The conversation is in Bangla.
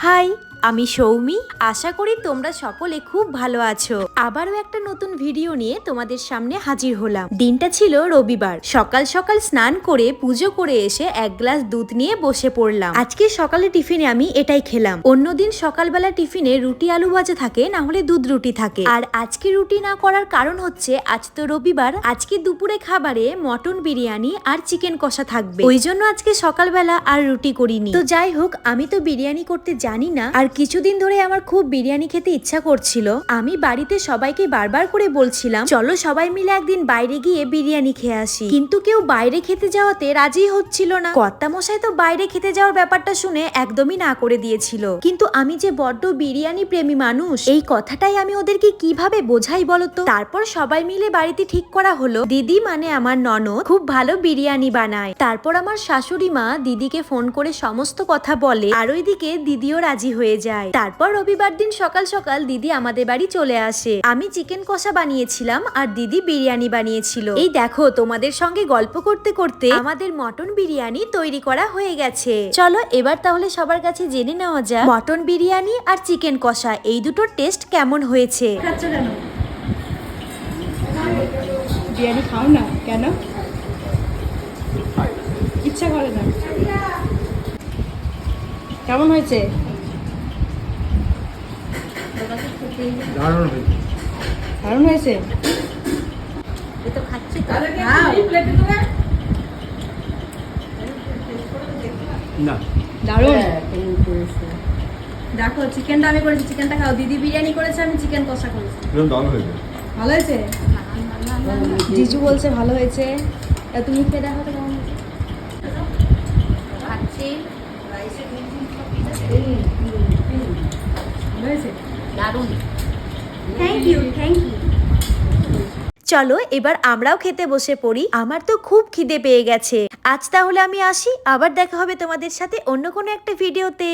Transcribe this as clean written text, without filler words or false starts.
হাই, আমি সৌমি। আশা করি তোমরা সকলে খুব ভালো আছো। আবারও একটা নতুন ভিডিও নিয়ে তোমাদের সামনে হাজির হলাম। দিনটা ছিল রবিবার। সকাল সকাল স্নান করে পুজো করে এসে এক গ্লাস দুধ নিয়ে বসে পড়লাম। আজকে সকালে টিফিনে আমি এটাই খেলাম। অন্যদিন সকালবেলা টিফিনে রুটি আলু ভাজা থাকে, না হলে দুধ রুটি থাকে। আর আজকে রুটি না করার কারণ হচ্ছে আজ তো রবিবার। আজকে দুপুরে খাবারে মটন বিরিয়ানি আর চিকেন কষা থাকবে, ওই জন্য আজকে সকালবেলা আর রুটি করিনি। তো যাই হোক, আমি তো বিরিয়ানি করতে জানি না, আর কিছুদিন ধরে আমার খুব বিরিয়ানি খেতে ইচ্ছা করছিল। আমি বাড়িতে সবাইকে বারবার করে বলছিলাম চলো সবাই মিলে একদিন বাইরে গিয়ে বিরিয়ানি খেয়ে আসি, কিন্তু কেউ বাইরে খেতে যাওয়াতে রাজি হচ্ছিল না। কর্তামশাই তো বাইরে খেতে যাওয়ার ব্যাপারটা শুনে একদমই না করে দিয়েছিল। কিন্তু আমি যে বড্ড বিরিয়ানি প্রেমী মানুষ, এই কথাটাই আমি ওদেরকে কিভাবে বোঝাই বলতো। তারপর সবাই মিলে বাড়িতে ঠিক করা হলো দিদি মানে আমার ননদ খুব ভালো বিরিয়ানি বানায়। তারপর আমার শাশুড়ি মা দিদিকে ফোন করে সমস্ত কথা বলে, আর ওইদিকে দিদিও রাজি হয়ে যায়। তারপর রবিবার দিন সকাল সকাল দিদি আমাদের বাড়ি চলে আসে। আমি চিকেন কষা বানিয়েছিলাম আর দিদি বিরিয়ানি বানিয়েছিল। এই দেখো, তোমাদের সঙ্গে গল্প করতে করতে আমাদের মটন বিরিয়ানি তৈরি করা হয়ে গেছে। চলো এবার তাহলে সবার কাছে জেনে নেওয়া যাক মটন বিরিয়ানি আর চিকেন কষা এই দুটোর টেস্ট কেমন হয়েছে। খাচ্ছ কেন? বিরিয়ানি খাও না কেন? ইচ্ছা করে না? কেমন হয়েছে? দারুণ হয়েছে। দারুণ। দেখো চিকেনটা আমি করেছি, চিকেনটা খাও। দিদি বিরিয়ানি করেছে, আমি চিকেন কষা করেছি। ভালো হয়েছে? জিজু বলছে ভালো হয়েছে। তুমি খেয়ে দেখো তো কেমন হয়েছে। চলো এবার আমরাও খেতে বসে পড়ি। আমার তো খুব খিদে পেয়ে গেছে। আজ তাহলে আমি আসি, আবার দেখা হবে তোমাদের সাথে অন্য কোনো একটা ভিডিওতে।